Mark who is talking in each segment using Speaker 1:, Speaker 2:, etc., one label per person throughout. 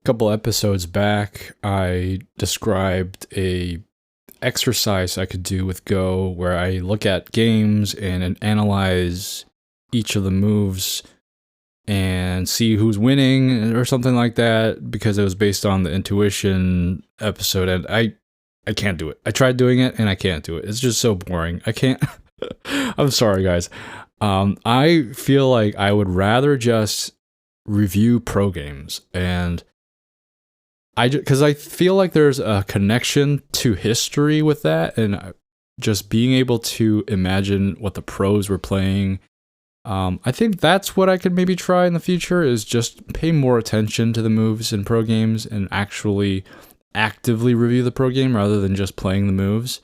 Speaker 1: couple episodes back, I described a exercise I could do with Go where I look at games and analyze each of the moves and see who's winning or something like that, because it was based on the intuition episode, and I can't do it. I tried doing it and I can't do it. It's just so boring. I can't. I'm sorry, guys. I feel like I would rather just review pro games, and because I feel like there's a connection to history with that, and just being able to imagine what the pros were playing. I think that's what I could maybe try in the future, is just pay more attention to the moves in pro games and actually actively review the pro game rather than just playing the moves.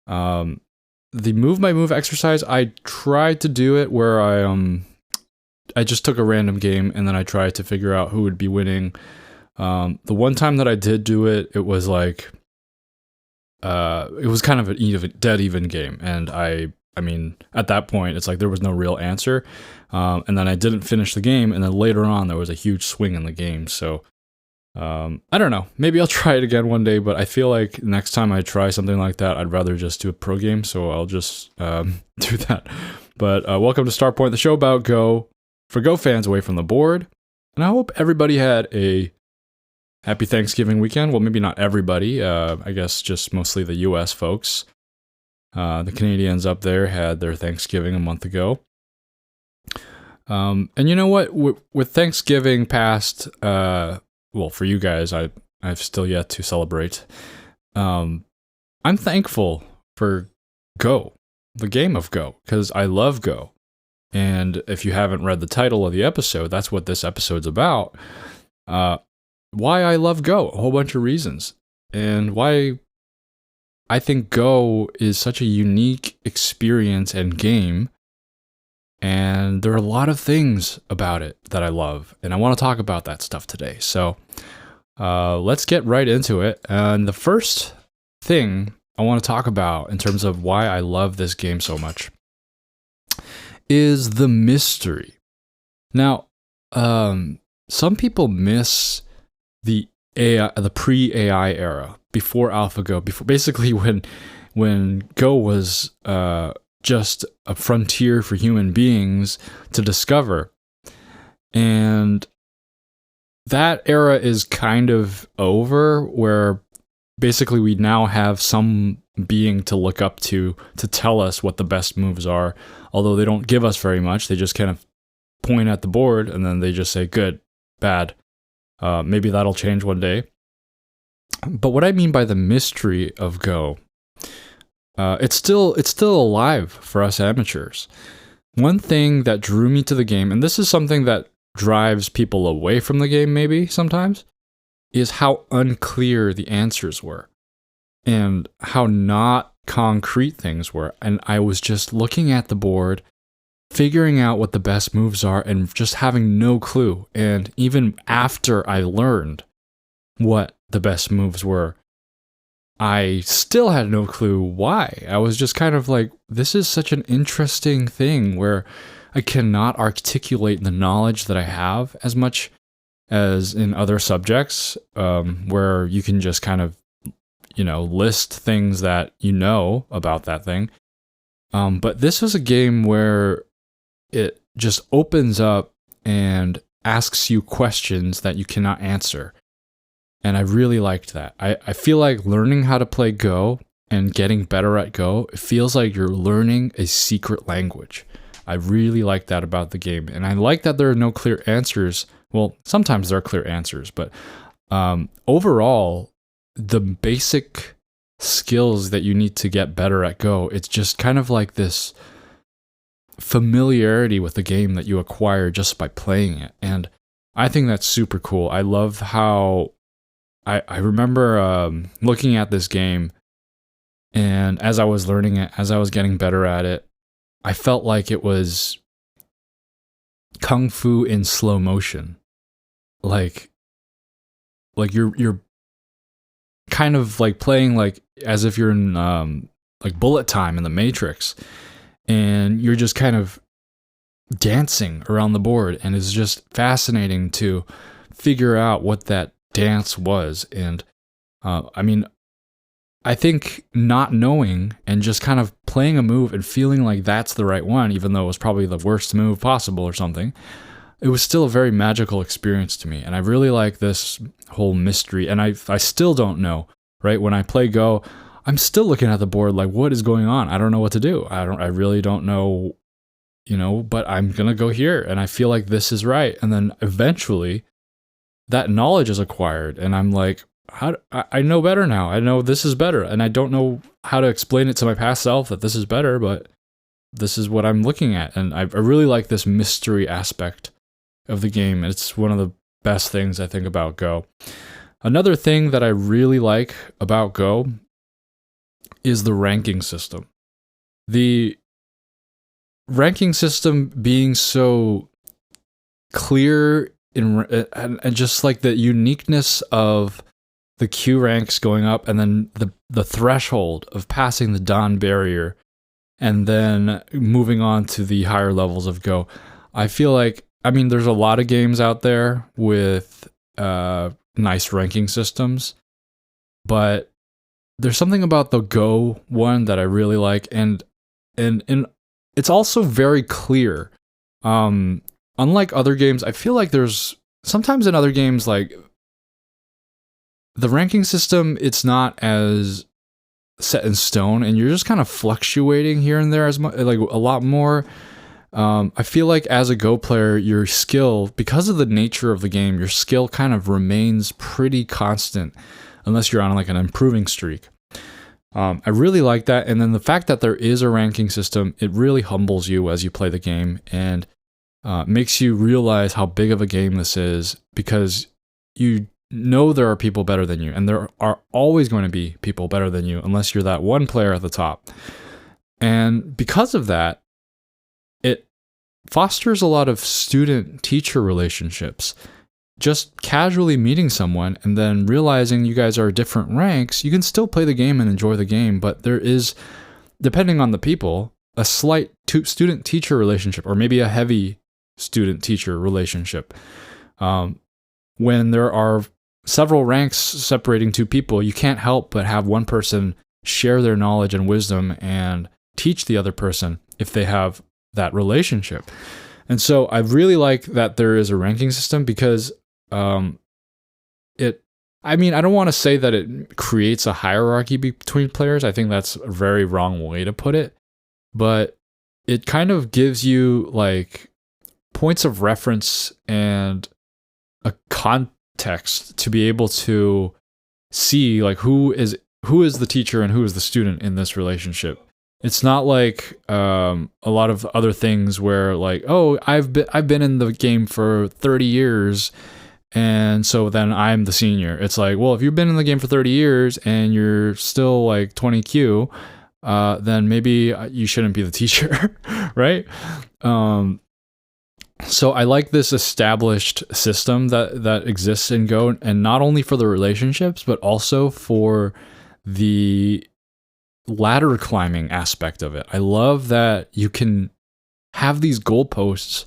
Speaker 1: The move by move exercise, I tried to do it where I just took a random game and then I tried to figure out who would be winning. The one time that I did do it, it was like, it was kind of a dead even game, and I mean, at that point, it's like there was no real answer, and then I didn't finish the game, and then later on, there was a huge swing in the game, so, I don't know, maybe I'll try it again one day, but I feel like next time I try something like that, I'd rather just do a pro game, so I'll just, do that. But, welcome to Starpoint, the show about Go, for Go fans away from the board, and I hope everybody had a happy Thanksgiving weekend. Well, maybe not everybody. I guess just mostly the U.S. folks. The Canadians up there had their Thanksgiving a month ago. And you know what? With Thanksgiving past, well, for you guys, I've still yet to celebrate. I'm thankful for Go, the game of Go, because I love Go. And if you haven't read the title of the episode, that's what this episode's about. Why I love Go, a whole bunch of reasons, and why I think Go is such a unique experience and game, and there are a lot of things about it that I love, and I want to talk about that stuff today. So let's get right into it. And the first thing I want to talk about in terms of why I love this game so much is the mystery. Now, some people miss the AI, the pre-AI era, before AlphaGo, before basically when Go was just a frontier for human beings to discover, and that era is kind of over. Where basically we now have some being to look up to tell us what the best moves are. Although they don't give us very much, they just kind of point at the board and then they just say good, bad. Maybe that'll change one day. But what I mean by the mystery of Go, it's still alive for us amateurs. One thing that drew me to the game, and this is something that drives people away from the game maybe sometimes, is how unclear the answers were and how not concrete things were. And I was just looking at the board, figuring out what the best moves are, and just having no clue. And even after I learned what the best moves were, I still had no clue why. I was just kind of like, this is such an interesting thing where I cannot articulate the knowledge that I have as much as in other subjects, where you can just kind of, list things that you know about that thing. But this was a game where it just opens up and asks you questions that you cannot answer. And I really liked that. I feel like learning how to play Go and getting better at Go, it feels like you're learning a secret language. I really like that about the game. And I like that there are no clear answers. Well, sometimes there are clear answers, but overall, the basic skills that you need to get better at Go, it's just kind of like this familiarity with the game that you acquire just by playing it. And I think that's super cool. I love how I remember looking at this game, and as I was learning it, as I was getting better at it, I felt like it was kung fu in slow motion. Like you're kind of like playing like as if you're in like bullet time in the Matrix, and you're just kind of dancing around the board, and it's just fascinating to figure out what that dance was. And I mean, I think not knowing and just kind of playing a move and feeling like that's the right one, even though it was probably the worst move possible or something, it was still a very magical experience to me. And I really like this whole mystery. And I still don't know, right? When I play Go, I'm still looking at the board like, what is going on? I don't know what to do. I really don't know, but I'm going to go here. And I feel like this is right. And then eventually that knowledge is acquired. And I'm like, I know better now. I know this is better. And I don't know how to explain it to my past self that this is better, but this is what I'm looking at. And I really like this mystery aspect of the game. It's one of the best things I think about Go. Another thing that I really like about Go is the ranking system. The ranking system being so clear and just like the uniqueness of the Q ranks going up, and then the threshold of passing the Dawn barrier, and then moving on to the higher levels of Go. I feel like, there's a lot of games out there with nice ranking systems, but there's something about the Go one that I really like, and it's also very clear. Unlike other games, I feel like there's sometimes in other games, like the ranking system, it's not as set in stone, and you're just kind of fluctuating here and there as much, like a lot more. I feel like as a Go player, your skill, because of the nature of the game, your skill kind of remains pretty constant, unless you're on like an improving streak. I really like that, and then the fact that there is a ranking system, it really humbles you as you play the game, and makes you realize how big of a game this is, because you know there are people better than you, and there are always going to be people better than you unless you're that one player at the top. And because of that, it fosters a lot of student-teacher relationships. Just casually meeting someone and then realizing you guys are different ranks, you can still play the game and enjoy the game, but there is, depending on the people, a slight student-teacher relationship, or maybe a heavy student-teacher relationship. When there are several ranks separating two people, you can't help but have one person share their knowledge and wisdom and teach the other person if they have that relationship. And so I really like that there is a ranking system, because I don't want to say that it creates a hierarchy between players. I think that's a very wrong way to put it, but it kind of gives you like points of reference and a context to be able to see like who is the teacher and who is the student in this relationship. It's not like a lot of other things where like, oh, I've been in the game for 30 years, and so then I'm the senior. It's like, well, if you've been in the game for 30 years and you're still like 20Q, then maybe you shouldn't be the teacher, right? So I like this established system that exists in Go, and not only for the relationships, but also for the ladder climbing aspect of it. I love that you can have these goalposts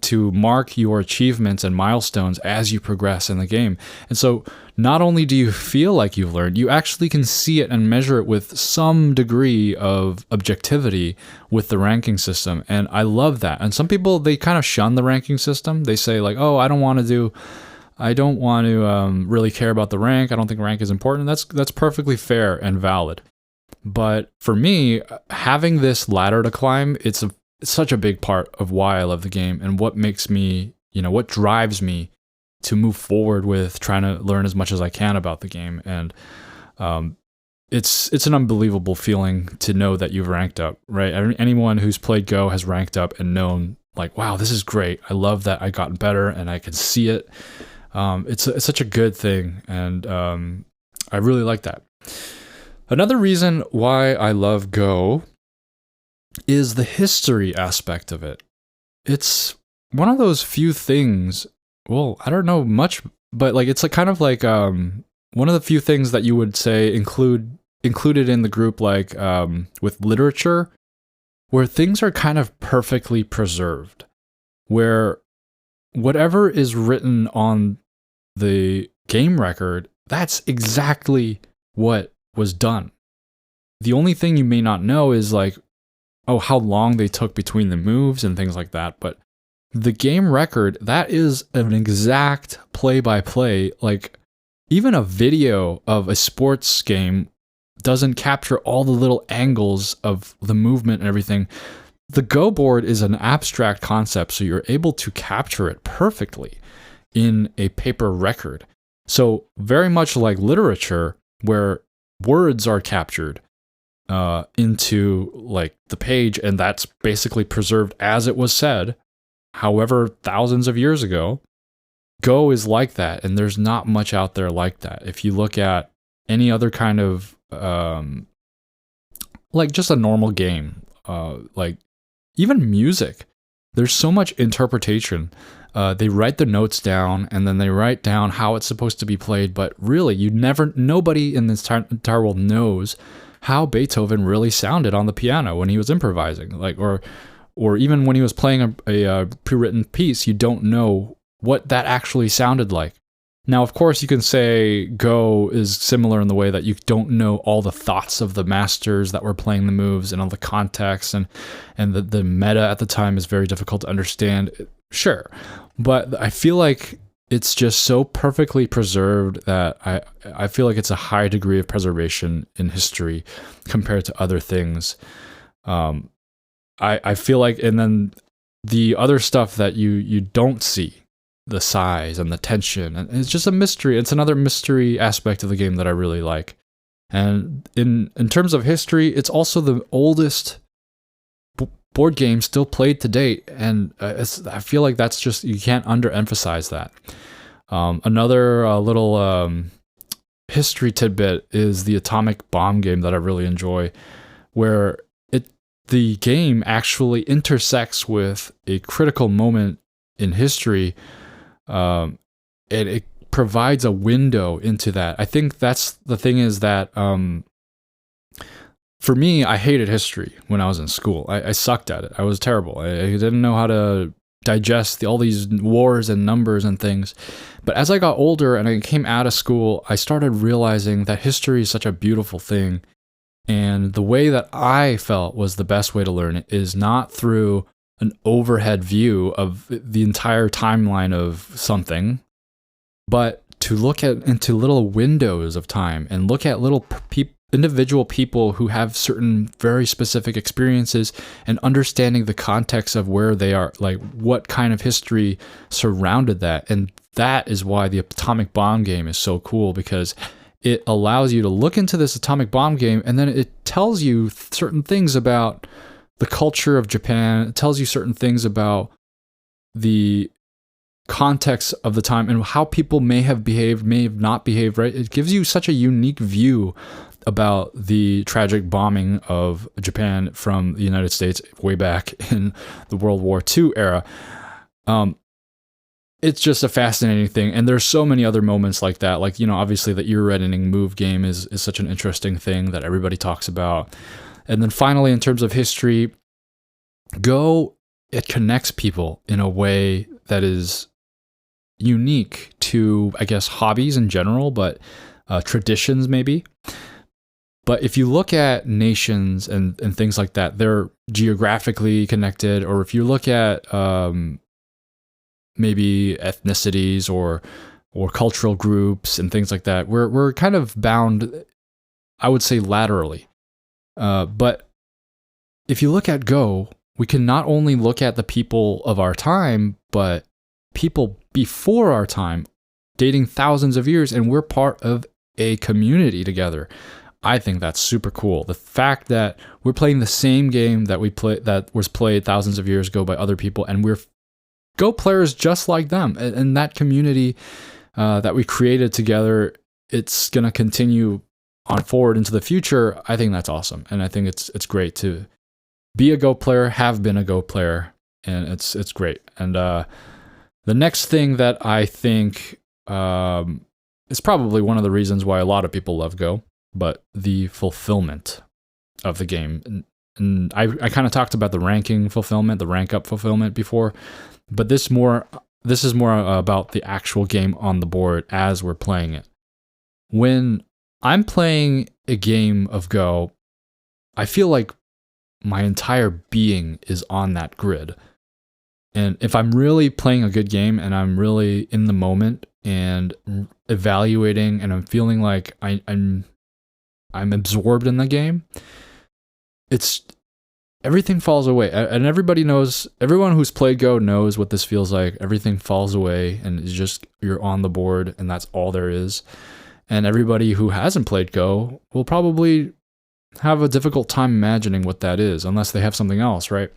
Speaker 1: to mark your achievements and milestones as you progress in the game. And so not only do you feel like you've learned, you actually can see it and measure it with some degree of objectivity with the ranking system. And I love that. And some people, they kind of shun the ranking system. They say like, oh, I don't want to really care about the rank. I don't think rank is important. That's perfectly fair and valid. But for me, having this ladder to climb, it's such a big part of why I love the game, and what makes me, what drives me to move forward with trying to learn as much as I can about the game. And it's an unbelievable feeling to know that you've ranked up, right? Anyone who's played Go has ranked up and known like, wow, this is great. I love that I got better and I can see it. It's such a good thing, and I really like that. Another reason why I love Go is the history aspect of it. It's one of those few things, well, I don't know much, but like it's like kind of like one of the few things that you would say included in the group, like with literature, where things are kind of perfectly preserved, where whatever is written on the game record, that's exactly what was done. The only thing you may not know is like, oh, how long they took between the moves and things like that. But the game record, that is an exact play-by-play. Like, even a video of a sports game doesn't capture all the little angles of the movement and everything. The Go board is an abstract concept, so you're able to capture it perfectly in a paper record. So very much like literature, where words are captured into like the page, and that's basically preserved as it was said, however thousands of years ago. Go is like that, and there's not much out there like that. If you look at any other kind of like just a normal game, like even music, there's so much interpretation. They write the notes down, and then they write down how it's supposed to be played, but really nobody in this entire world knows how Beethoven really sounded on the piano when he was improvising, like, or even when he was playing a pre-written piece. You don't know what that actually sounded like. Now, of course, you can say Go is similar in the way that you don't know all the thoughts of the masters that were playing the moves and all the context, and the meta at the time is very difficult to understand. Sure, but I feel like it's just so perfectly preserved that I feel like it's a high degree of preservation in history compared to other things. I feel like, and then the other stuff that you don't see, the size and the tension, and it's just a mystery. It's another mystery aspect of the game that I really like. And in terms of history, it's also the oldest board game still played to date, and I feel like that's just, you can't underemphasize that. Another little history tidbit is the Atomic Bomb game that I really enjoy, where the game actually intersects with a critical moment in history, and it provides a window into that. I think that's the thing, is that for me, I hated history when I was in school. I sucked at it. I was terrible. I didn't know how to digest all these wars and numbers and things. But as I got older and I came out of school, I started realizing that history is such a beautiful thing. And the way that I felt was the best way to learn it is not through an overhead view of the entire timeline of something, but to look into little windows of time and look at little individual people who have certain very specific experiences, and understanding the context of where they are, like what kind of history surrounded that. And that is why the Atomic Bomb game is so cool, because it allows you to look into this atomic bomb game, and then it tells you certain things about the culture of Japan. It tells you certain things about the context of the time and how people may have behaved, may have not behaved, right? It gives you such a unique view about the tragic bombing of Japan from the United States way back in the World War II era. It's just a fascinating thing. And there's so many other moments like that. Like, obviously the ear reddening move game is such an interesting thing that everybody talks about. And then finally, in terms of history, Go, it connects people in a way that is unique to, I guess, hobbies in general, but traditions maybe. But if you look at nations and things like that, they're geographically connected. Or if you look at maybe ethnicities or cultural groups and things like that, we're kind of bound, I would say, laterally. But if you look at Go, we can not only look at the people of our time, but people before our time, dating thousands of years, and we're part of a community together. I think that's super cool. The fact that we're playing the same game that that was played thousands of years ago by other people, and we're Go players just like them, and that community that we created together, it's gonna continue on forward into the future. I think that's awesome, and I think it's great to be a Go player, have been a Go player, and it's great. And the next thing that I think is probably one of the reasons why a lot of people love Go, but the fulfillment of the game. And I kind of talked about the ranking fulfillment, the rank up fulfillment before, but this this is more about the actual game on the board as we're playing it. When I'm playing a game of Go, I feel like my entire being is on that grid. And if I'm really playing a good game and I'm really in the moment and evaluating and I'm feeling like I'm absorbed in the game, it's everything falls away. And everyone who's played Go knows what this feels like. Everything falls away and it's just you're on the board and that's all there is. And everybody who hasn't played Go will probably have a difficult time imagining what that is unless they have something else, right?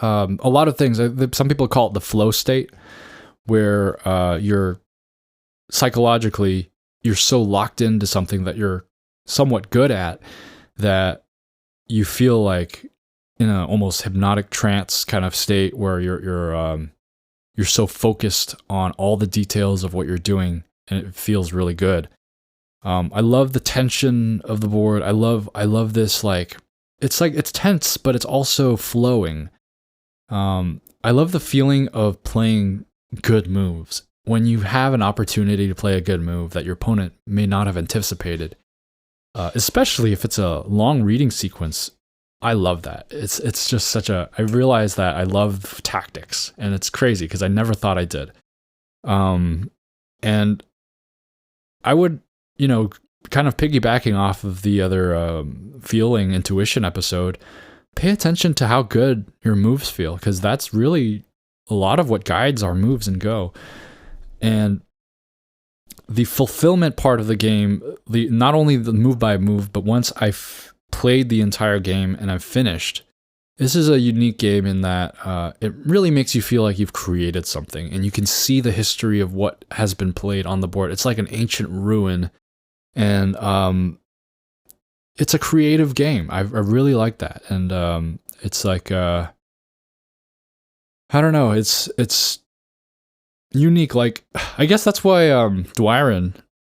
Speaker 1: A lot of things, some people call it the flow state, where you're psychologically, you're so locked into something that you're somewhat good at that you feel like in a almost hypnotic trance kind of state where you're so focused on all the details of what you're doing and it feels really good. I love the tension of the board. I love this, like it's tense, but it's also flowing. I love the feeling of playing good moves. When you have an opportunity to play a good move that your opponent may not have anticipated, especially if it's a long reading sequence, I love that. It's just I realize that I love tactics, and it's crazy because I never thought I did. And I would, kind of piggybacking off of the other feeling intuition episode, pay attention to how good your moves feel, because that's really a lot of what guides our moves in Go. And the fulfillment part of the game, not only the move by move, but once I've played the entire game and I've finished, this is a unique game in that it really makes you feel like you've created something, and you can see the history of what has been played on the board. It's like an ancient ruin, and it's a creative game. I really like that, and it's like I don't know. It's unique. Like, I guess that's why Dwyron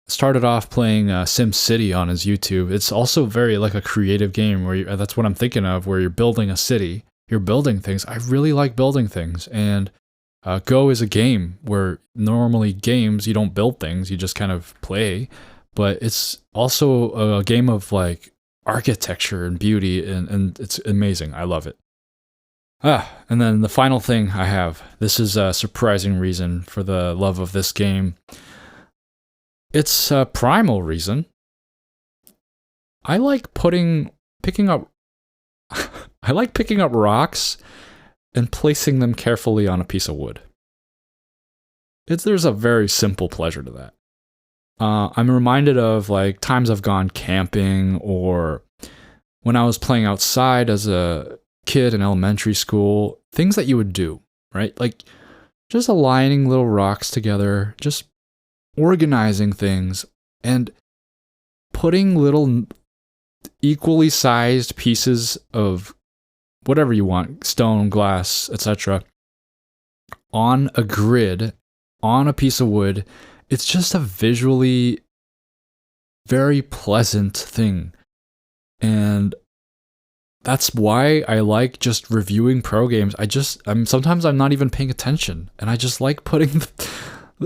Speaker 1: started off playing SimCity on his YouTube. It's also very like a creative game where that's what I'm thinking of, where you're building a city, you're building things. I really like building things, and Go is a game where normally games you don't build things, you just kind of play. But it's also a game of like architecture and beauty, and it's amazing. I love it. And then the final thing I have, this is a surprising reason for the love of this game. It's a primal reason. I like picking up rocks and placing them carefully on a piece of wood. There's a very simple pleasure to that. I'm reminded of like times I've gone camping, or when I was playing outside as a kid in elementary school, things that you would do, right? Like just aligning little rocks together, just organizing things, and putting little equally sized pieces of whatever you want, stone, glass, etc., on a grid, on a piece of wood. It's just a visually very pleasant thing. And that's why I like just reviewing pro games. Sometimes I'm not even paying attention, and I just like putting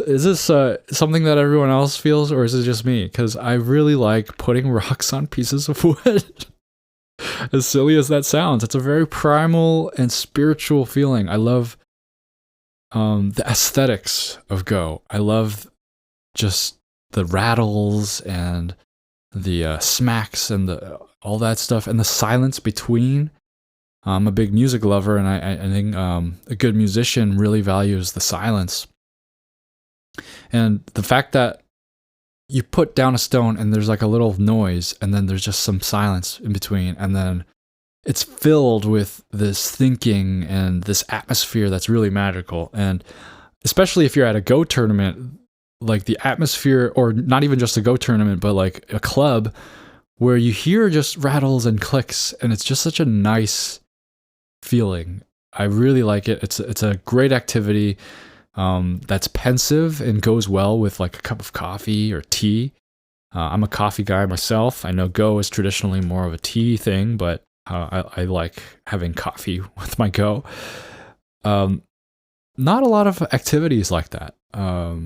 Speaker 1: is this something that everyone else feels, or is it just me? Because I really like putting rocks on pieces of wood. As silly as that sounds, it's a very primal and spiritual feeling. I love the aesthetics of Go. I love just the rattles and the smacks and all that stuff, and the silence between. I'm a big music lover, and I think a good musician really values the silence. And the fact that you put down a stone and there's like a little noise, and then there's just some silence in between, and then it's filled with this thinking and this atmosphere that's really magical. And especially if you're at a Go tournament, like the atmosphere, or not even just a Go tournament, but like a club where you hear just rattles and clicks, and it's just such a nice feeling. I really like it. It's a great activity that's pensive and goes well with like a cup of coffee or tea. I'm a coffee guy myself. I know Go is traditionally more of a tea thing, but I like having coffee with my Go. not a lot of activities like that. A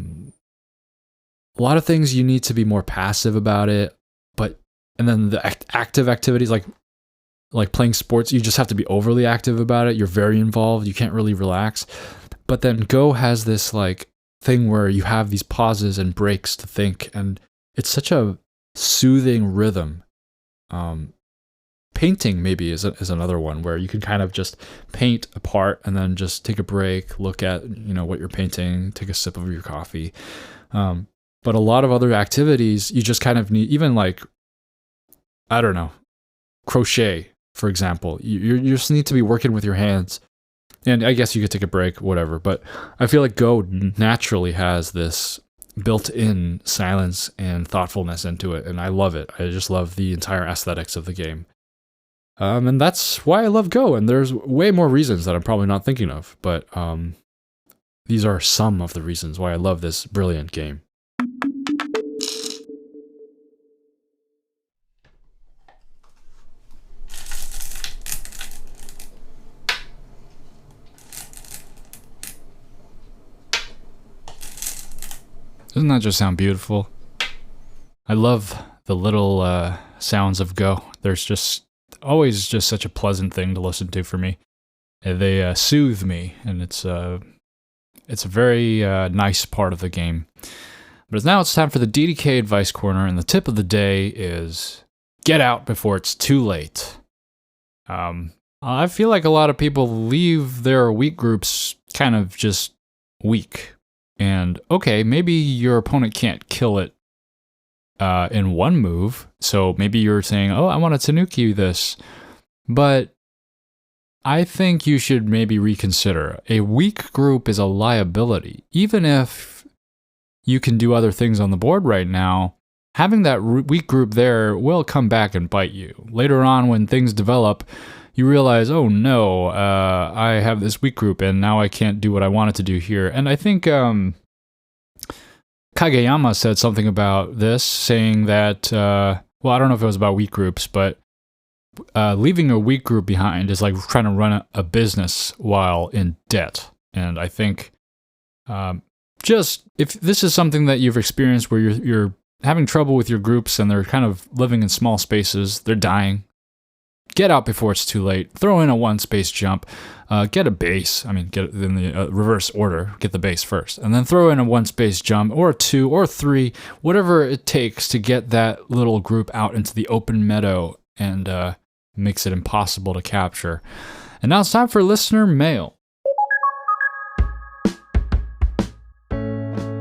Speaker 1: lot of things you need to be more passive about it, and then the active activities like playing sports, you just have to be overly active about it. You're very involved. You can't really relax. But then Go has this like thing where you have these pauses and breaks to think, and it's such a soothing rhythm. Painting maybe is another one where you can kind of just paint a part and then just take a break, look at what you're painting, take a sip of your coffee. But a lot of other activities, you just kind of need, even like, I don't know, crochet, for example. You just need to be working with your hands. And I guess you could take a break, whatever. But I feel like Go naturally has this built-in silence and thoughtfulness into it, and I love it. I just love the entire aesthetics of the game. And that's why I love Go, and there's way more reasons that I'm probably not thinking of, but these are some of the reasons why I love this brilliant game. Doesn't that just sound beautiful? I love the little sounds of Go. There's just always just such a pleasant thing to listen to for me. They soothe me, and it's a very nice part of the game. But now it's time for the DDK Advice Corner, and the tip of the day is get out before it's too late. I feel like a lot of people leave their weak groups kind of just weak. And okay, maybe your opponent can't kill it in one move, so maybe you're saying, oh, I want to Tanuki this. But I think you should maybe reconsider. A weak group is a liability. Even if you can do other things on the board right now, having that weak group there will come back and bite you. Later on, when things develop, you realize, oh no, I have this weak group and now I can't do what I wanted to do here. And I think Kageyama said something about this, saying that, well, I don't know if it was about weak groups, but leaving a weak group behind is like trying to run a business while in debt. And I think just if this is something that you've experienced where you're having trouble with your groups and they're kind of living in small spaces, they're dying, get out before it's too late. Throw in a 1-space jump. Get a base. I mean, get it in the reverse order. Get the base first. And then throw in a 1-space jump, or a 2, or 3, whatever it takes to get that little group out into the open meadow and makes it impossible to capture. And now it's time for listener mail.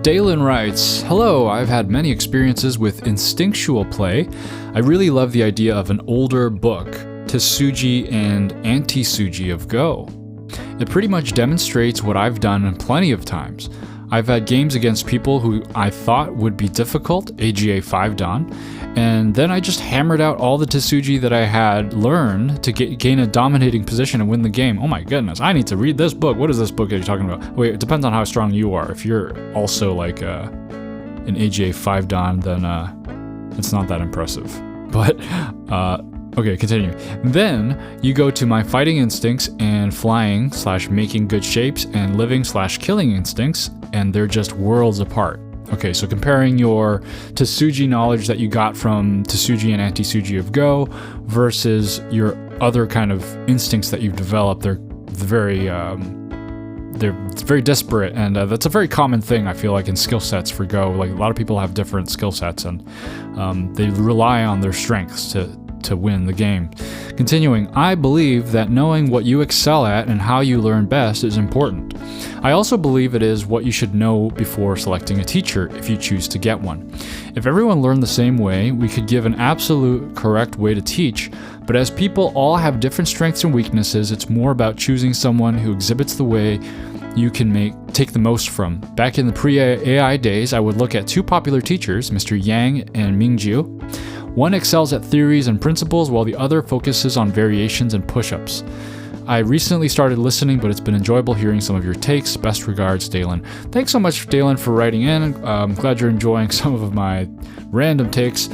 Speaker 1: Dalen writes, hello, I've had many experiences with instinctual play. I really love the idea of an older book, Tsuji and Anti-Tsuji of Go. It pretty much demonstrates what I've done plenty of times. I've had games against people who I thought would be difficult, AGA 5 Dan, and then I just hammered out all the Tsuji that I had learned to gain a dominating position and win the game. Oh my goodness, I need to read this book. What is this book that you're talking about? Wait, it depends on how strong you are. If you're also like an AGA 5 Dan, then it's not that impressive. But okay, continue. Then you go to my fighting instincts and flying / making good shapes and living / killing instincts, and they're just worlds apart. Okay, so comparing your Tsuji knowledge that you got from Tsuji and Anti-Tsuji of Go versus your other kind of instincts that you've developed, they're very disparate, and that's a very common thing, I feel like, in skill sets for Go. Like, a lot of people have different skill sets, and they rely on their strengths to win the game. Continuing, I believe that knowing what you excel at and how you learn best is important. I also believe it is what you should know before selecting a teacher if you choose to get one. If everyone learned the same way, we could give an absolute correct way to teach, but as people all have different strengths and weaknesses, it's more about choosing someone who exhibits the way you can take the most from. Back in the pre-AI days, I would look at 2 popular teachers, Mr. Yang and Mingjiu. One excels at theories and principles, while the other focuses on variations and push-ups. I recently started listening, but it's been enjoyable hearing some of your takes. Best regards, Dalen. Thanks so much, Dalen, for writing in. I'm glad you're enjoying some of my random takes.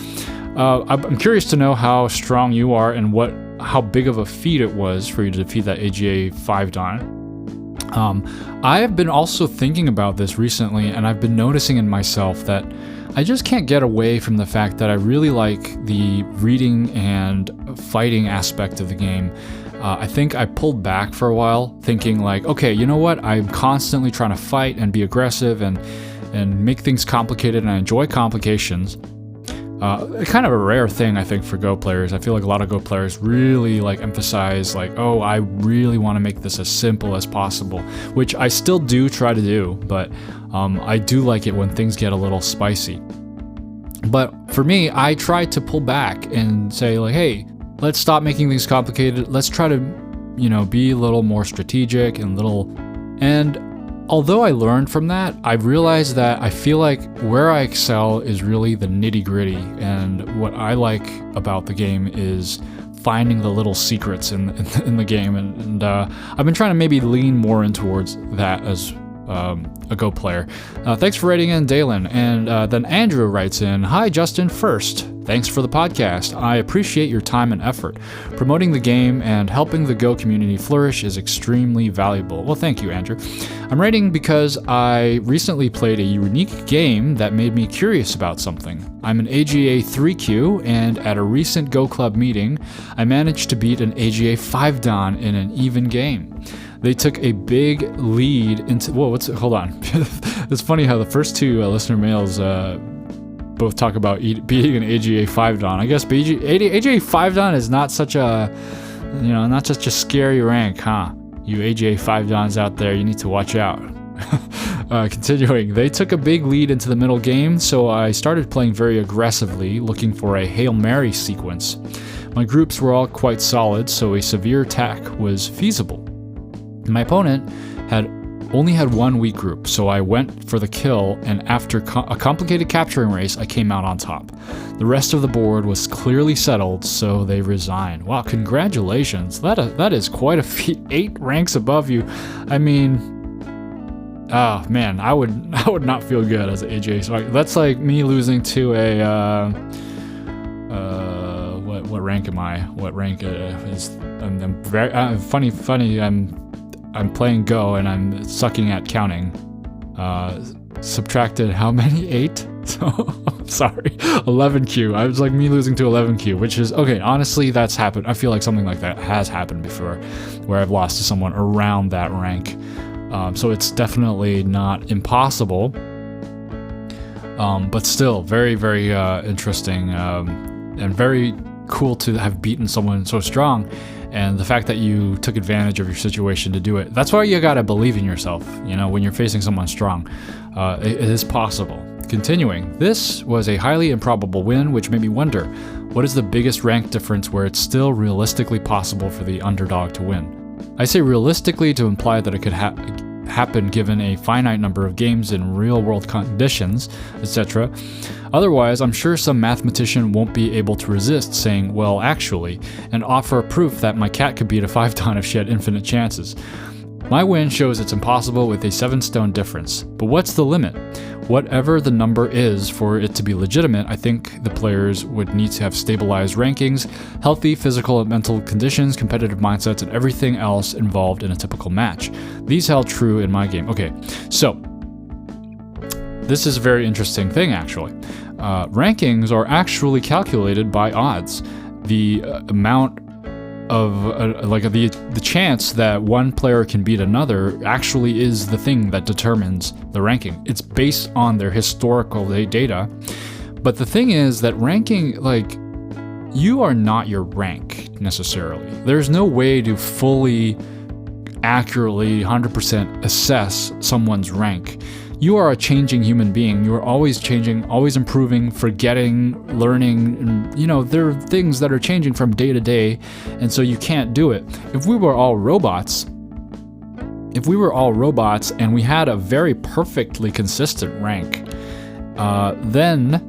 Speaker 1: I'm curious to know how strong you are and how big of a feat it was for you to defeat that AGA 5 Dan. I have been also thinking about this recently, and I've been noticing in myself that I just can't get away from the fact that I really like the reading and fighting aspect of the game. I think I pulled back for a while, thinking like, okay, you know what? I'm constantly trying to fight and be aggressive and make things complicated, and I enjoy complications. Kind of a rare thing, I think, for Go players. I feel like a lot of Go players really like emphasize like, oh, I really want to make this as simple as possible, which I still do try to do, but I do like it when things get a little spicy. But for me, I try to pull back and say like, hey, let's stop making things complicated. Let's try to, be a little more strategic and although I learned from that, I've realized that I feel like where I excel is really the nitty-gritty, and what I like about the game is finding the little secrets in the game, and I've been trying to maybe lean more in towards that as a Go player. Thanks for writing in, Dalen. And then Andrew writes in, "Hi, Justin. First, thanks for the podcast. I appreciate your time and effort. Promoting the game and helping the Go community flourish is extremely valuable." Well, thank you, Andrew. I'm writing because I recently played a unique game that made me curious about something. I'm an AGA 3Q, and at a recent Go Club meeting, I managed to beat an AGA 5 Dan in an even game. They took a big lead into... hold on. It's funny how the first two listener mails both talk about beating an AGA 5 Dan. I guess AGA 5 Dan is not such a, not such a scary rank, huh? You AGA 5 Dans out there, you need to watch out. Continuing, they took a big lead into the middle game, so I started playing very aggressively, looking for a Hail Mary sequence. My groups were all quite solid, so a severe attack was feasible. My opponent only had one weak group, so I went for the kill, and after a complicated capturing race, I came out on top. The rest of the board was clearly settled, so they resigned. Wow, congratulations. That is quite a feat. 8 ranks above you. I mean, oh man, I would not feel good as an AGA. So that's like me losing to a what rank am I? What rank is? I'm very funny. I'm playing Go and I'm sucking at counting. Subtracted how many? 8? So, I'm sorry. 11Q. I was like me losing to 11Q, which is, okay, honestly, that's happened. I feel like something like that has happened before, where I've lost to someone around that rank. So it's definitely not impossible. But still, very, very interesting and very cool to have beaten someone so strong. And the fact that you took advantage of your situation to do it. That's why you gotta believe in yourself, when you're facing someone strong. It is possible. Continuing, this was a highly improbable win, which made me wonder, what is the biggest rank difference where it's still realistically possible for the underdog to win? I say realistically to imply that it could happen given a finite number of games in real-world conditions, etc. Otherwise, I'm sure some mathematician won't be able to resist saying, well, actually, and offer proof that my cat could beat a 5 Dan if she had infinite chances. My win shows it's impossible with a 7-stone difference. But what's the limit? Whatever the number is for it to be legitimate, I think the players would need to have stabilized rankings, healthy physical and mental conditions, competitive mindsets, and everything else involved in a typical match. These held true in my game. Okay, so this is a very interesting thing, actually. Rankings are actually calculated by odds. The amount of the chance that one player can beat another actually is the thing that determines the ranking. It's based on their historical data. But the thing is that ranking, you are not your rank necessarily. There's no way to fully, accurately, 100% assess someone's rank. You are a changing human being. You are always changing, always improving, forgetting, learning, and there are things that are changing from day to day, and so you can't do it. If we were all robots and we had a very perfectly consistent rank, then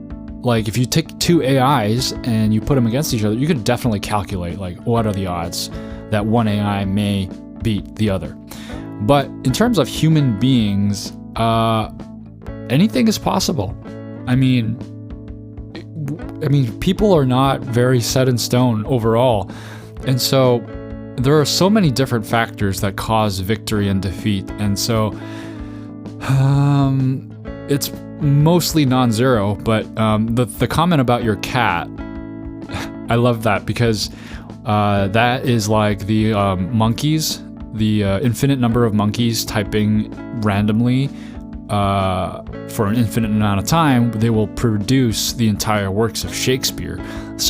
Speaker 1: if you take 2 AIs and you put them against each other, you could definitely calculate what are the odds that one AI may beat the other. But in terms of human beings, anything is possible. I mean, people are not very set in stone overall. And so there are so many different factors that cause victory and defeat, and so it's mostly non-zero. But the comment about your cat, I love that, because that is like the monkeys, the infinite number of monkeys typing randomly for an infinite amount of time. They will produce the entire works of Shakespeare.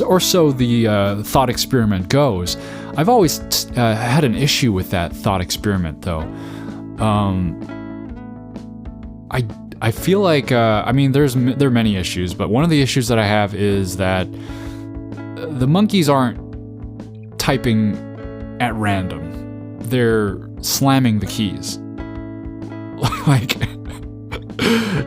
Speaker 1: Or so the thought experiment goes. I've always had an issue with that thought experiment, though. I feel like I mean, there are many issues, but one of the issues that I have is that the monkeys aren't typing at random. They're slamming the keys. Like,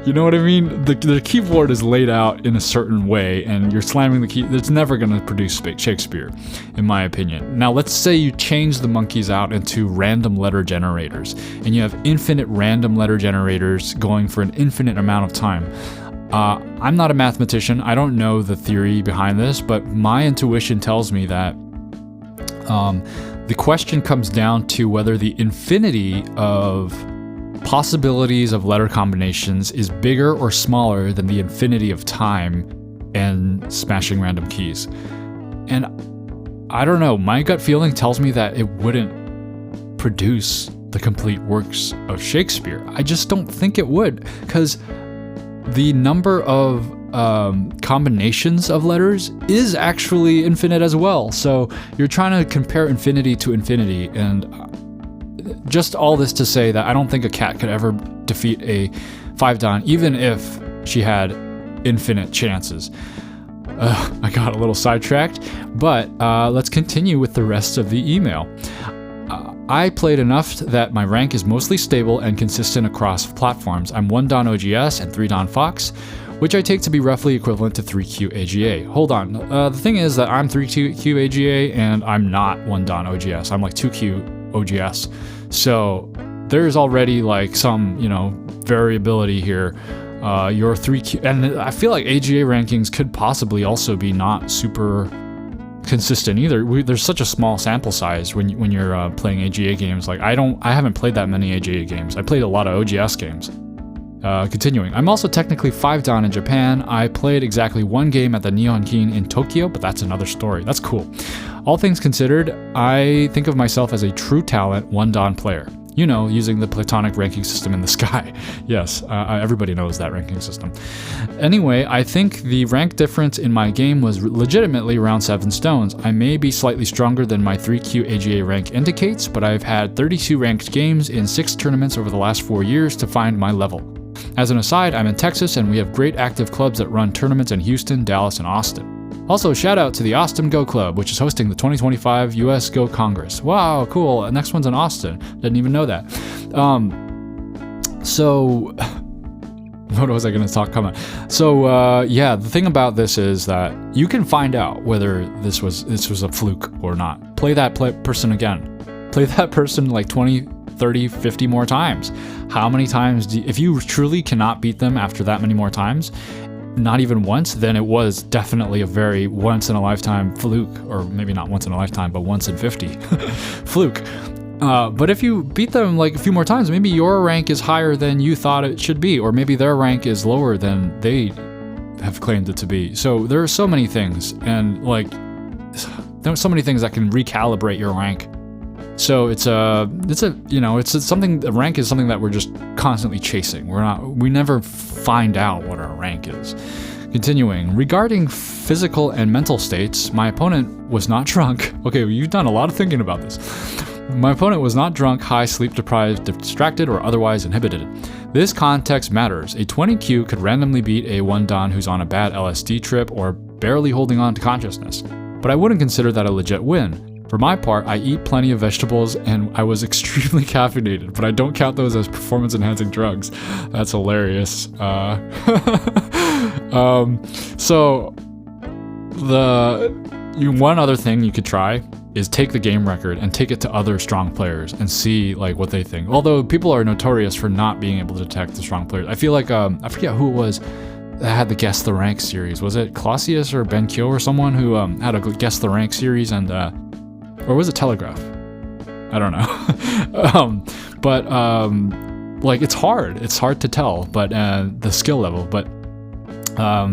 Speaker 1: you know what I mean? The keyboard is laid out in a certain way, and you're slamming the key. It's never going to produce Shakespeare, in my opinion. Now, let's say you change the monkeys out into random letter generators, and you have infinite random letter generators going for an infinite amount of time. I'm not a mathematician. I don't know the theory behind this, but my intuition tells me that the question comes down to whether the infinity of possibilities of letter combinations is bigger or smaller than the infinity of time and smashing random keys. And I don't know, my gut feeling tells me that it wouldn't produce the complete works of Shakespeare. I just don't think it would, because the number of combinations of letters is actually infinite as well. So you're trying to compare infinity to infinity, and just all this to say that I don't think a cat could ever defeat a 5-dan, even if she had infinite chances. I got a little sidetracked, but let's continue with the rest of the email. I played enough that my rank is mostly stable and consistent across platforms. I'm 1-dan OGS and 3-dan Fox, which I take to be roughly equivalent to 3Q AGA. Hold on, the thing is that I'm 3Q AGA and I'm not 1-dan OGS. I'm like 2Q OGS. So there's already like some, variability here. Your 3Q, and I feel like AGA rankings could possibly also be not super consistent either. There's such a small sample size when you're playing AGA games. Like I haven't played that many AGA games. I played a lot of OGS games. Continuing, I'm also technically 5-dan in Japan. I played exactly one game at the Nihonkin in Tokyo, but that's another story. That's cool. All things considered, I think of myself as a true talent 1-dan player. Using the Platonic ranking system in the sky. Yes, everybody knows that ranking system. Anyway, I think the rank difference in my game was legitimately around 7 stones. I may be slightly stronger than my 3Q AGA rank indicates, but I've had 32 ranked games in 6 tournaments over the last 4 years to find my level. As an aside, I'm in Texas and we have great active clubs that run tournaments in Houston, Dallas, and Austin. Also, shout out to the Austin Go Club, which is hosting the 2025 US Go Congress. Wow, cool. Next one's in Austin. Didn't even know that. So, what was I going to talk about? So, yeah, the thing about this is that you can find out whether this was a fluke or not. Play that person again. Play that person like 20, 30, 50 more times. How many times if you truly cannot beat them after that many more times, not even once, then it was definitely a very once-in-a-lifetime fluke, or maybe not once in a lifetime, but once in 50 fluke. But if you beat them like a few more times, maybe your rank is higher than you thought it should be, or maybe their rank is lower than they have claimed it to be. So there are so many things, and there are so many things that can recalibrate your rank. So it's something. The rank is something that we're just constantly chasing. We never find out what our rank is. Continuing, regarding physical and mental states, my opponent was not drunk. Okay, you've done a lot of thinking about this. My opponent was not drunk, high, sleep deprived, distracted, or otherwise inhibited. This context matters. A 20Q could randomly beat a 1-dan who's on a bad LSD trip or barely holding on to consciousness. But I wouldn't consider that a legit win. For my part, I eat plenty of vegetables and I was extremely caffeinated, but I don't count those as performance-enhancing drugs. That's hilarious. So one other thing you could try is take the game record and take it to other strong players and see what they think. Although people are notorious for not being able to detect the strong players. I feel like I forget who it was that had the Guess the Rank series. Was it Clausius or Ben Kyo or someone who had a Guess the Rank series, and or was it Telegraph? I don't know. Like it's hard to tell, but the skill level. But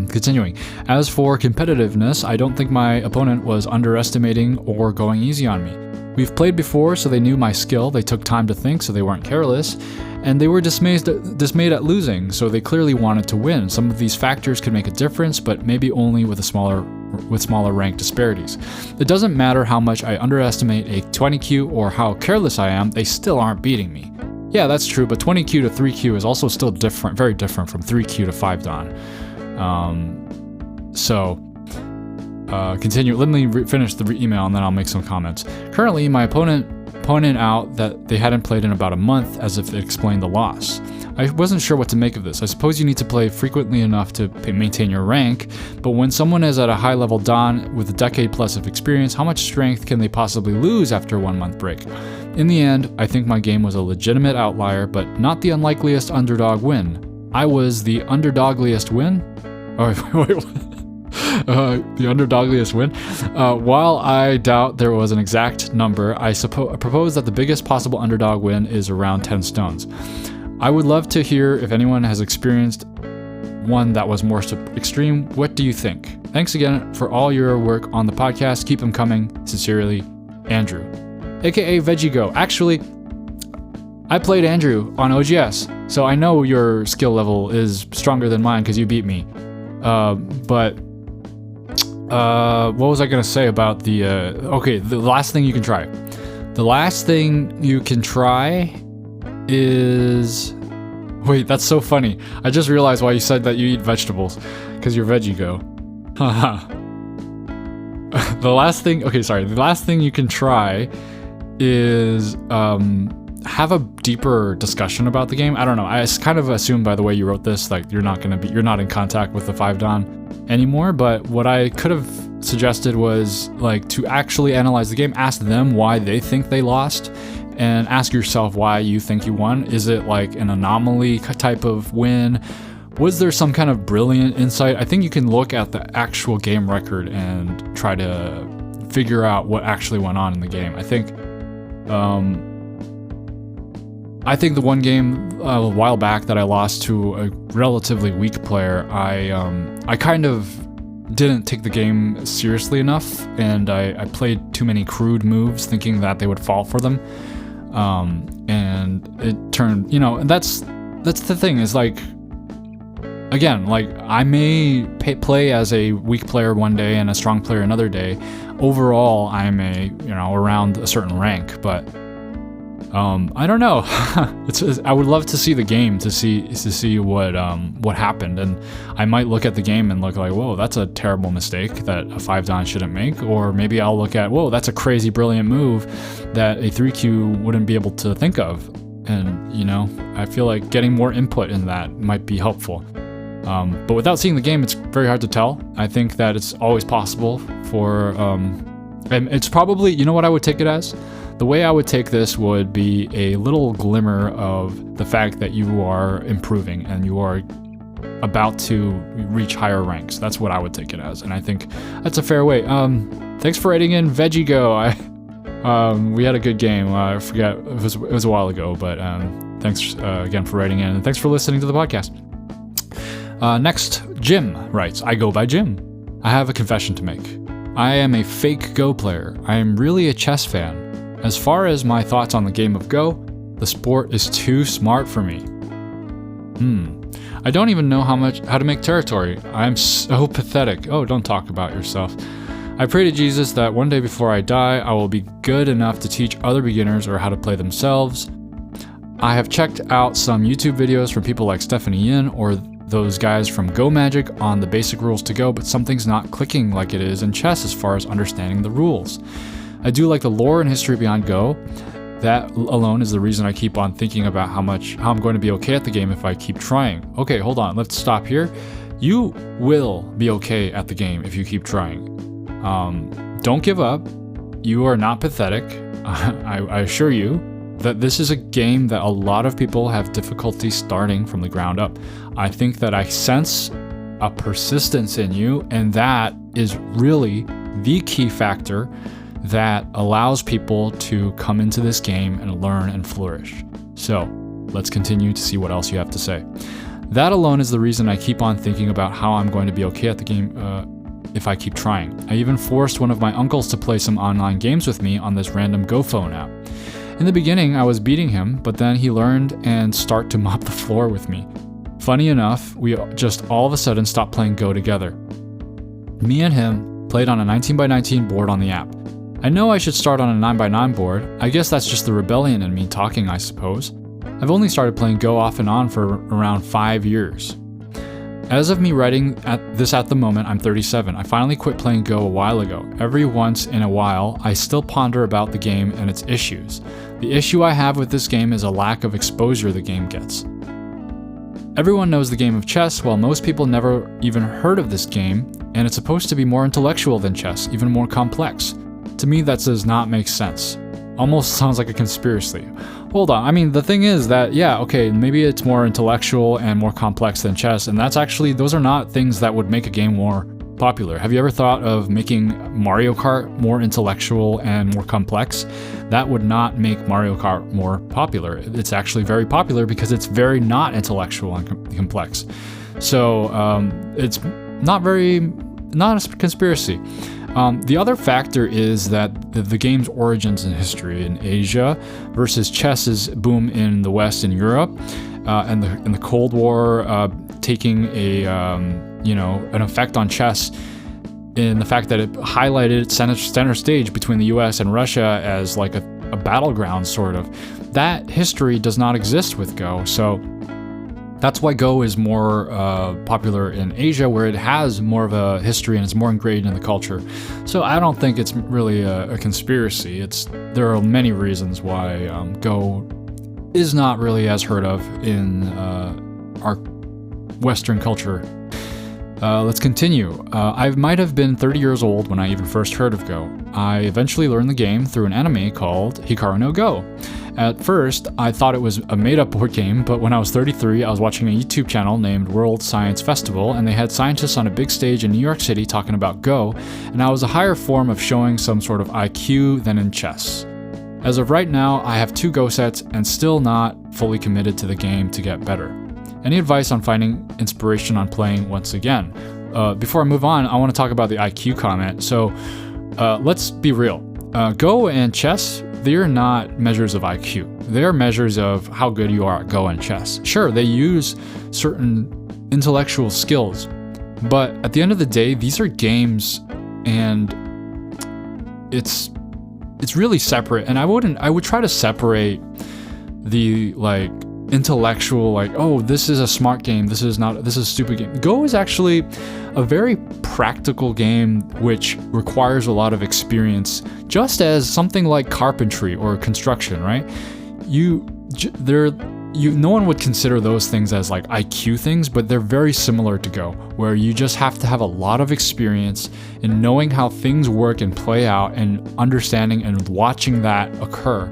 Speaker 1: continuing. As for competitiveness, I don't think my opponent was underestimating or going easy on me. We've played before, so they knew my skill. They took time to think, so they weren't careless. And they were dismayed at losing, so they clearly wanted to win. Some of these factors could make a difference, but maybe only with smaller rank disparities. It doesn't matter how much I underestimate a 20Q or how careless I am, they still aren't beating me. Yeah, that's true, but 20Q to 3Q is also still different, very different from 3Q to 5 Dan. Continue. Let me finish the email and then I'll make some comments. Currently, my opponent pointed out that they hadn't played in about a month, as if it explained the loss. I wasn't sure what to make of this. I suppose you need to play frequently enough to maintain your rank, but when someone is at a high level Dan with a decade plus of experience, how much strength can they possibly lose after a 1 month break? In the end, I think my game was a legitimate outlier, but not the unlikeliest underdog win. I was the underdogliest win? The underdogliest win. While I doubt there was an exact number, I propose that the biggest possible underdog win is around 10 stones. I would love to hear if anyone has experienced one that was more extreme. What do you think? Thanks again for all your work on the podcast. Keep them coming. Sincerely, Andrew, aka VeggieGo. Actually, I played Andrew on OGS, so I know your skill level is stronger than mine because you beat me. What was I gonna say about the last thing you can try? The last thing you can try is... Wait, that's so funny. I just realized why you said that you eat vegetables. Because you're VeggieGo. Haha. The last thing you can try is have a deeper discussion about the game. I don't know. I kind of assumed by the way you wrote this, like you're not in contact with the 5 Dan anymore, but what I could have suggested was like to actually analyze the game, ask them why they think they lost, and ask yourself why you think you won. Is it like an anomaly type of win? Was there some kind of brilliant insight? I think you can look at the actual game record and try to figure out what actually went on in the game. I think the one game a while back that I lost to a relatively weak player, I kind of didn't take the game seriously enough, and I played too many crude moves thinking that they would fall for them. And it turned, that's the thing, is like, again, like I may play as a weak player one day and a strong player another day. Overall, I'm around a certain rank, but I don't know. I would love to see the game to see what happened, and I might look at the game and look like, whoa, that's a terrible mistake that a 5 Dan shouldn't make, or maybe I'll look at, whoa, that's a crazy brilliant move that a 3Q wouldn't be able to think of, and I feel like getting more input in that might be helpful. But without seeing the game, it's very hard to tell. I think that it's always possible for, and it's probably, what I would take it as? The way I would take this would be a little glimmer of the fact that you are improving and you are about to reach higher ranks. That's what I would take it as, and I think that's a fair way. Thanks for writing in, VeggieGo. We had a good game. I forget, it was a while ago, but thanks again for writing in, and thanks for listening to the podcast. Next, Jim writes, I go by Jim. I have a confession to make. I am a fake Go player. I am really a chess fan. As far as my thoughts on the game of Go, the sport is too smart for me. I don't even know how to make territory. I'm so pathetic. Oh, don't talk about yourself. I pray to Jesus that one day before I die, I will be good enough to teach other beginners or how to play themselves. I have checked out some YouTube videos from people like Stephanie Yin or those guys from Go Magic on the basic rules to Go, but something's not clicking like it is in chess as far as understanding the rules. I do like the lore and history behind Go. That alone is the reason I keep on thinking about how I'm going to be okay at the game if I keep trying. Okay, hold on, let's stop here. You will be okay at the game if you keep trying. Don't give up. You are not pathetic. I assure you that this is a game that a lot of people have difficulty starting from the ground up. I think that I sense a persistence in you, and that is really the key factor that allows people to come into this game and learn and flourish. So let's continue to see what else you have to say. That alone is the reason I keep on thinking about how I'm going to be okay at the game if I keep trying. I even forced one of my uncles to play some online games with me on this random Go phone app. In the beginning, I was beating him, but then he learned and started to mop the floor with me. Funny enough, we just all of a sudden stopped playing Go together. Me and him played on a 19x19 board on the app. I know I should start on a 9x9 board. I guess that's just the rebellion in me talking, I suppose. I've only started playing Go off and on for around 5 years. As of me writing at the moment, I'm 37. I finally quit playing Go a while ago. Every once in a while, I still ponder about the game and its issues. The issue I have with this game is a lack of exposure the game gets. Everyone knows the game of chess, while most people never even heard of this game, and it's supposed to be more intellectual than chess, even more complex. To me, that does not make sense. Almost sounds like a conspiracy. Hold on, I mean, the thing is that, yeah, okay, maybe it's more intellectual and more complex than chess, and those are not things that would make a game more popular. Have you ever thought of making Mario Kart more intellectual and more complex? That would not make Mario Kart more popular. It's actually very popular because it's very not intellectual and complex. So it's not a conspiracy. The other factor is that the game's origins and history in Asia versus chess's boom in the West and Europe, and the Cold War taking an effect on chess in the fact that it highlighted center stage between the US and Russia as like a battleground sort of. That history does not exist with Go, so that's why Go is more popular in Asia, where it has more of a history and it's more ingrained in the culture. So I don't think it's really a conspiracy. There are many reasons why Go is not really as heard of in our Western culture. Let's continue. I might have been 30 years old when I even first heard of Go. I eventually learned the game through an anime called Hikaru no Go. At first, I thought it was a made-up board game, but when I was 33, I was watching a YouTube channel named World Science Festival, and they had scientists on a big stage in New York City talking about Go, and I was a higher form of showing some sort of IQ than in chess. As of right now, I have 2 Go sets and still not fully committed to the game to get better. Any advice on finding inspiration on playing once again? Before I move on, I want to talk about the IQ comment. So let's be real. Go and chess, they're not measures of IQ. They're measures of how good you are at Go and chess. Sure, they use certain intellectual skills, but at the end of the day, these are games, and it's really separate. And I would try to separate the intellectual, oh, this is a smart game, this is a stupid game. Go is actually a very practical game which requires a lot of experience, just as something like carpentry or construction, right? No one would consider those things as like IQ things, but they're very similar to Go, where you just have to have a lot of experience in knowing how things work and play out, and understanding and watching that occur.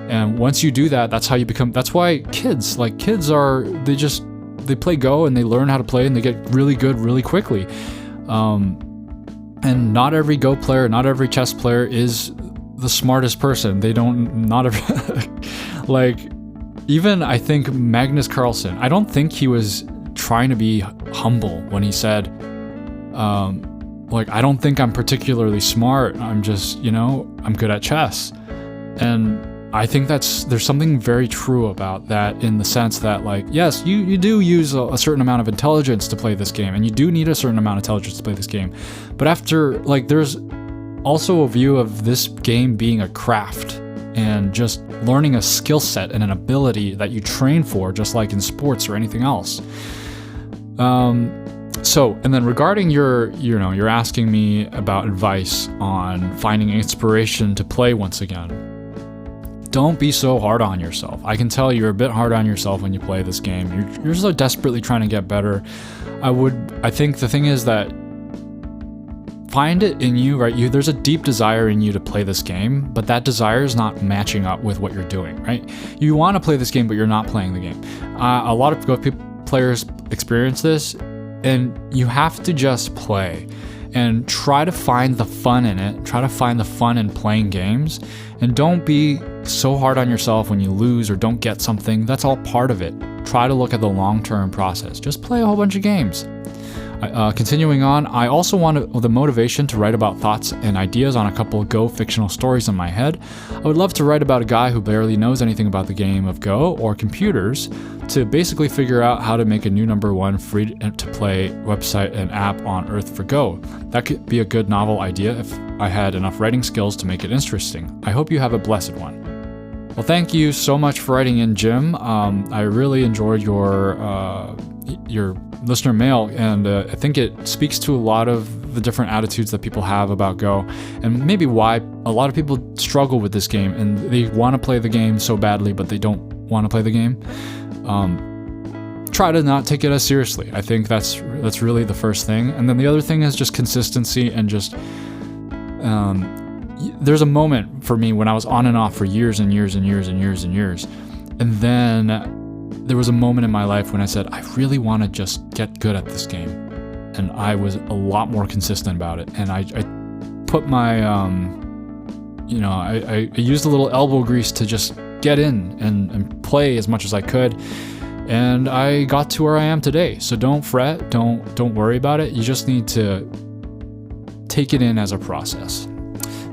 Speaker 1: And once you do that, that's how you become. That's why kids they play Go and they learn how to play and they get really good really quickly. And not every Go player, not every chess player is the smartest person. Even I think Magnus Carlsen, I don't think he was trying to be humble when he said, I don't think I'm particularly smart. I'm just, I'm good at chess. And I think there's something very true about that, in the sense that, yes, you do use a certain amount of intelligence to play this game, and you do need a certain amount of intelligence to play this game. But after, there's also a view of this game being a craft, and just learning a skill set and an ability that you train for, just like in sports or anything else. And then regarding you're asking me about advice on finding inspiration to play once again. Don't be so hard on yourself. I can tell you're a bit hard on yourself when you play this game. You're so desperately trying to get better. I think the thing is that find it in you, right? There's a deep desire in you to play this game, but that desire is not matching up with what you're doing, right? You want to play this game, but you're not playing the game. A lot of Go players experience this, and you have to just play. and try to find the fun in it. Try to find the fun in playing games, and don't be so hard on yourself when you lose or don't get something. That's all part of it. Try to look at the long-term process. Just play a whole bunch of games. Continuing on, I also wanted the motivation to write about thoughts and ideas on a couple of Go fictional stories in my head. I would love to write about a guy who barely knows anything about the game of Go or computers to basically figure out how to make a new #1 free-to-play website and app on Earth for Go. That could be a good novel idea if I had enough writing skills to make it interesting. I hope you have a blessed one. Well, thank you so much for writing in, Jim. I really enjoyed your listener mail, and I think it speaks to a lot of the different attitudes that people have about Go, and maybe why a lot of people struggle with this game, and they want to play the game so badly, but they don't want to play the game. Try to not take it as seriously. I think that's really the first thing, and then the other thing is just consistency and just. There's a moment for me when I was on and off for years and years and years and years and years, and then there was a moment in my life when I said, I really want to just get good at this game. And I was a lot more consistent about it. And I put my, I used a little elbow grease to just get in and play as much as I could. And I got to where I am today. So don't fret, don't worry about it. You just need to take it in as a process.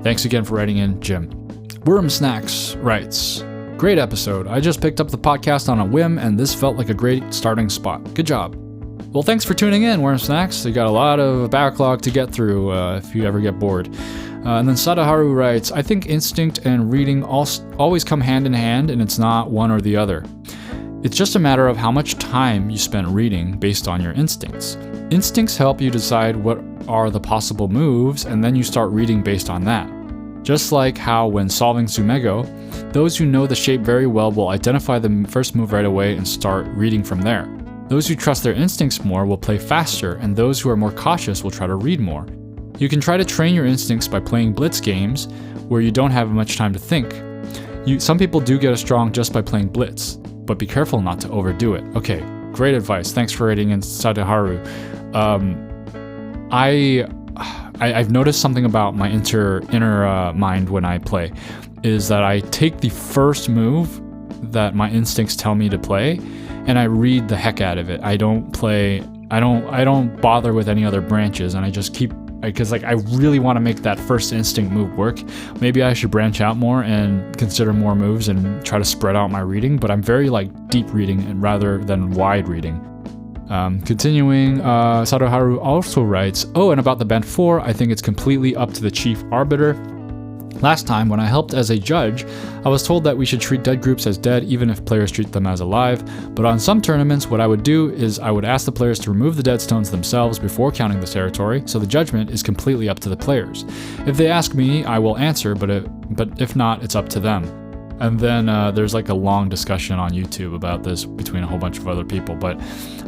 Speaker 1: Thanks again for writing in, Jim. Worm Snacks writes, great episode. I just picked up the podcast on a whim, and this felt like a great starting spot. Good job. Well, thanks for tuning in, Worm Snacks. You got a lot of backlog to get through if you ever get bored. And then Sadaharu writes, I think instinct and reading always come hand in hand, and it's not one or the other. It's just a matter of how much time you spend reading based on your instincts. Instincts help you decide what are the possible moves, and then you start reading based on that. Just like how when solving Tsumego, those who know the shape very well will identify the first move right away and start reading from there. Those who trust their instincts more will play faster, and those who are more cautious will try to read more. You can try to train your instincts by playing blitz games where you don't have much time to think. Some people do get as strong just by playing blitz, but be careful not to overdo it. Okay, great advice. Thanks for writing in, Sadaharu. I've noticed something about my inner mind when I play, is that I take the first move that my instincts tell me to play, and I read the heck out of it. I don't bother with any other branches, and I just keep, because I really want to make that first instinct move work. Maybe I should branch out more and consider more moves and try to spread out my reading, but I'm very deep reading and rather than wide reading. Continuing, Sadaharu also writes, and about the Bent 4, I think it's completely up to the chief arbiter. Last time, when I helped as a judge, I was told that we should treat dead groups as dead even if players treat them as alive, but on some tournaments, what I would do is I would ask the players to remove the dead stones themselves before counting the territory, so the judgment is completely up to the players. If they ask me, I will answer, but if not, it's up to them. And then there's a long discussion on YouTube about this between a whole bunch of other people. But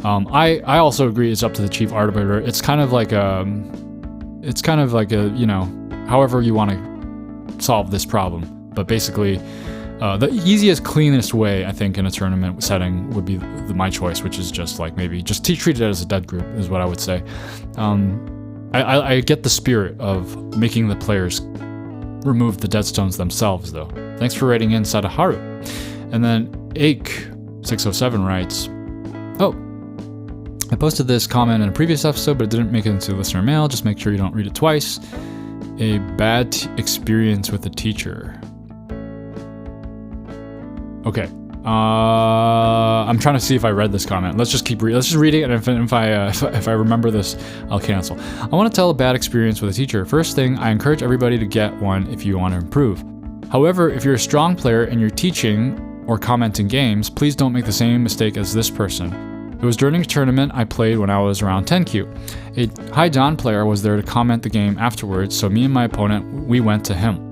Speaker 1: I also agree it's up to the chief arbiter. It's kind of like a, however you want to solve this problem. But basically, the easiest, cleanest way, I think, in a tournament setting would be my choice, which is just maybe just treat it as a dead group is what I would say. I get the spirit of making the players remove the dead stones themselves, though. Thanks for writing in, Sadaharu. And then Ake607 writes, I posted this comment in a previous episode, but it didn't make it into listener mail. Just make sure you don't read it twice. A bad experience with a teacher. Okay. I'm trying to see if I read this comment. Let's just keep reading. Let's just read it, and if I remember this, I'll cancel. I want to tell a bad experience with a teacher. First thing, I encourage everybody to get one if you want to improve. However, if you're a strong player and you're teaching or commenting games, please don't make the same mistake as this person. It was during a tournament I played when I was around 10Q. A High Dawn player was there to comment the game afterwards, so me and my opponent, we went to him.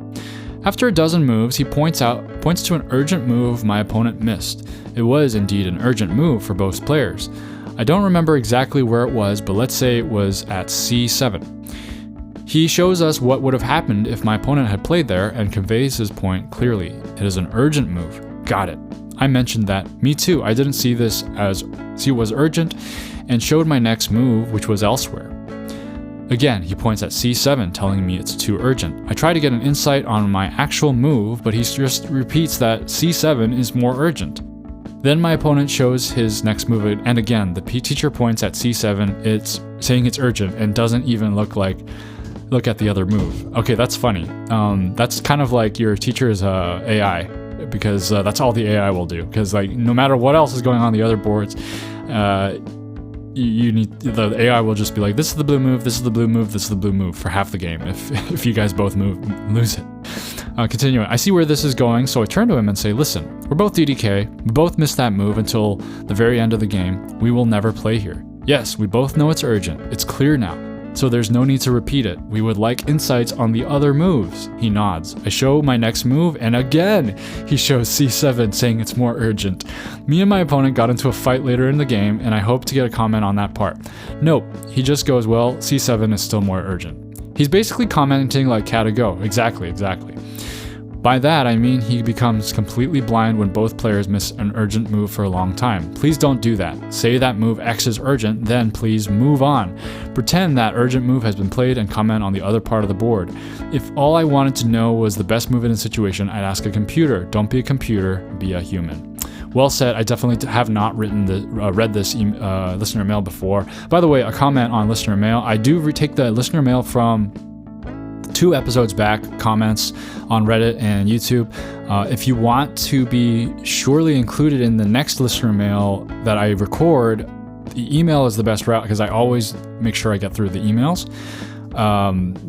Speaker 1: After a dozen moves, he points to an urgent move my opponent missed. It was indeed an urgent move for both players. I don't remember exactly where it was, but let's say it was at C7. He shows us what would have happened if my opponent had played there and conveys his point clearly. It is an urgent move. Got it. I mentioned that. Me too. I didn't see it was urgent and showed my next move, which was elsewhere. Again, he points at C7, telling me it's too urgent. I try to get an insight on my actual move, but he just repeats that C7 is more urgent. Then my opponent shows his next move, and again, the teacher points at C7, it's saying it's urgent, and doesn't even look at the other move. Okay, that's funny. That's kind of like your teacher's AI, because that's all the AI will do. Because like no matter what else is going on the other boards, you need the AI will just be like, this is the blue move, this is the blue move, this is the blue move for half the game. If you guys both lose it. Continuing, I see where this is going, so I turn to him and say, listen, we're both DDK, we both missed that move until the very end of the game, we will never play here. Yes, we both know it's urgent, it's clear now, so there's no need to repeat it. We would like insights on the other moves. He nods. I show my next move, and again, he shows C7, saying it's more urgent. Me and my opponent got into a fight later in the game, and I hope to get a comment on that part. Nope, he just goes, well, C7 is still more urgent. He's basically commenting like Kata go. Exactly. By that, I mean he becomes completely blind when both players miss an urgent move for a long time. Please don't do that. Say that move X is urgent, then please move on. Pretend that urgent move has been played and comment on the other part of the board. If all I wanted to know was the best move in a situation, I'd ask a computer. Don't be a computer, be a human. Well said. I definitely have not read this listener mail before. By the way, a comment on listener mail. I do retake the listener mail from 2 episodes back, comments on Reddit and YouTube. If you want to be surely included in the next listener mail that I record, the email is the best route because I always make sure I get through the emails.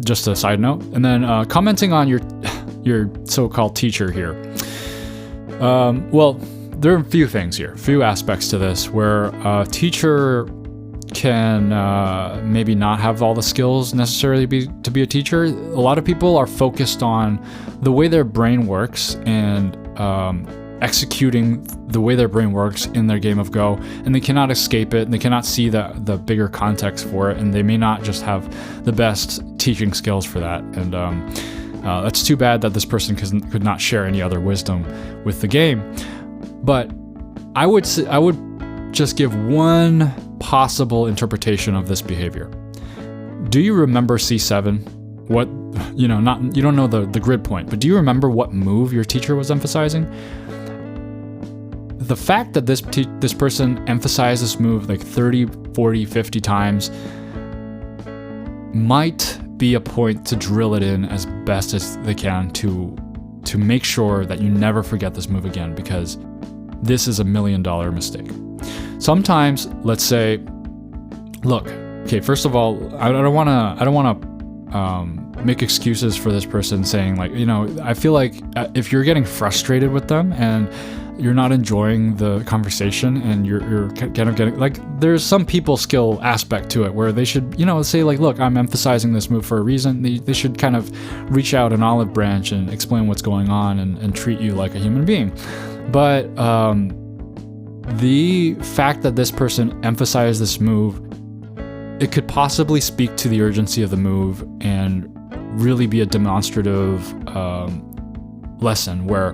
Speaker 1: Just a side note. And then commenting on your so-called teacher here. Well, there are a few things here, few aspects to this where a teacher can maybe not have all the skills necessarily to be a teacher. A lot of people are focused on the way their brain works and executing the way their brain works in their game of Go, and they cannot escape it, and they cannot see the bigger context for it, and they may not just have the best teaching skills for that. And that's too bad that this person could not share any other wisdom with the game. But I would just give one possible interpretation of this behavior. Do you remember C7? What, you don't know the grid point, but do you remember what move your teacher was emphasizing? The fact that this person emphasized this move like 30, 40, 50 times might be a point to drill it in as best as they can to make sure that you never forget this move again, because this is $1 million mistake. Sometimes, let's say, look, okay, first of all, I don't want to make excuses for this person saying like, I feel like if you're getting frustrated with them and you're not enjoying the conversation and you're kind of getting like, there's some people skill aspect to it where they should, say like, look, I'm emphasizing this move for a reason. They should kind of reach out an olive branch and explain what's going on and treat you like a human being. But the fact that this person emphasized this move, it could possibly speak to the urgency of the move and really be a demonstrative lesson where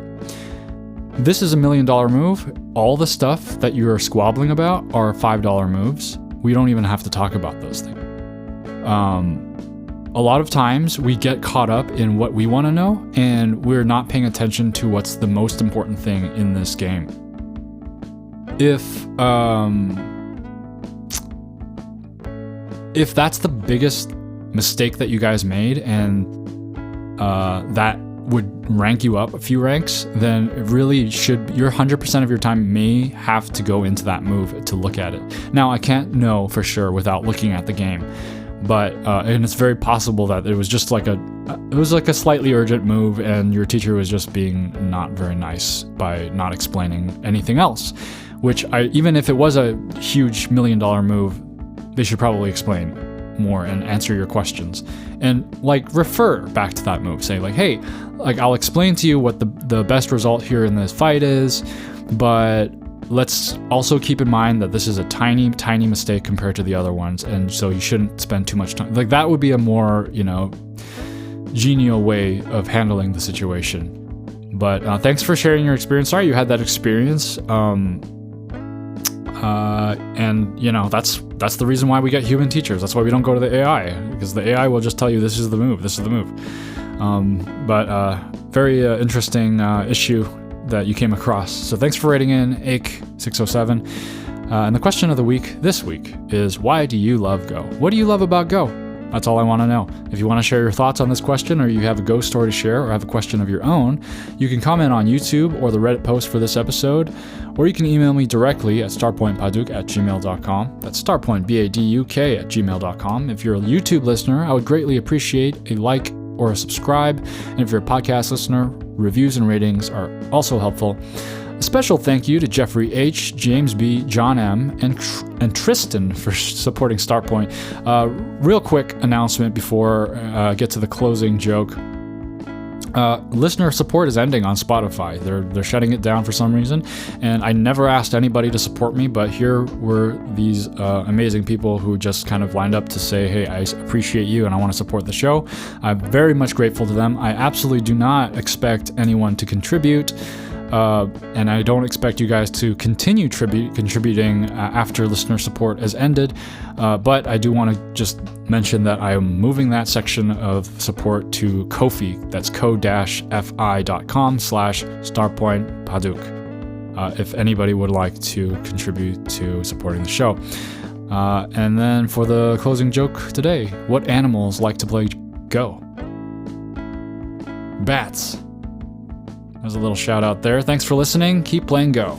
Speaker 1: this is $1 million move. All the stuff that you're squabbling about are $5 moves. We don't even have to talk about those things. A lot of times we get caught up in what we want to know, and we're not paying attention to what's the most important thing in this game. If that's the biggest mistake that you guys made, and that would rank you up a few ranks, then it really should, your 100% of your time may have to go into that move to look at it. Now, I can't know for sure without looking at the game, but and it's very possible that it was just like a slightly urgent move, and your teacher was just being not very nice by not explaining anything else. Which even if it was a huge $1 million move, they should probably explain more and answer your questions and like refer back to that move. Say like, hey, like I'll explain to you what the best result here in this fight is, but let's also keep in mind that this is a tiny mistake compared to the other ones, and so you shouldn't spend too much time. Like that would be a more genial way of handling the situation. But thanks for sharing your experience. Sorry you had that experience. And that's That's the reason why we get human teachers. That's why we don't go to the AI, because the AI will just tell you this is the move, this is the move. Very interesting issue that you came across. So thanks for writing in, Ake607. And the question of the week this week is, why do you love Go? What do you love about Go? That's all I want to know. If you want to share your thoughts on this question, or you have a Go story to share, or have a question of your own, you can comment on YouTube or the Reddit post for this episode, or you can email me directly at starpointpaduk@gmail.com. That's starpointbaduk@gmail.com. If you're a YouTube listener, I would greatly appreciate a like or a subscribe. And if you're a podcast listener, reviews and ratings are also helpful. A special thank you to Jeffrey H., James B., John M., and Tristan for supporting Starpoint. Real quick announcement before I get to the closing joke. Listener support is ending on Spotify. They're shutting it down for some reason, and I never asked anybody to support me, but here were these amazing people who just kind of lined up to say, hey, I appreciate you and I want to support the show. I'm very much grateful to them. I absolutely do not expect anyone to contribute. And I don't expect you guys to continue contributing after listener support has ended, but I do want to just mention that I am moving that section of support to Ko-fi. That's ko-fi.com/starpointpaduk. If anybody would like to contribute to supporting the show. And then for the closing joke today, what animals like to play Go? Bats. There's a little shout out there. Thanks for listening. Keep playing Go.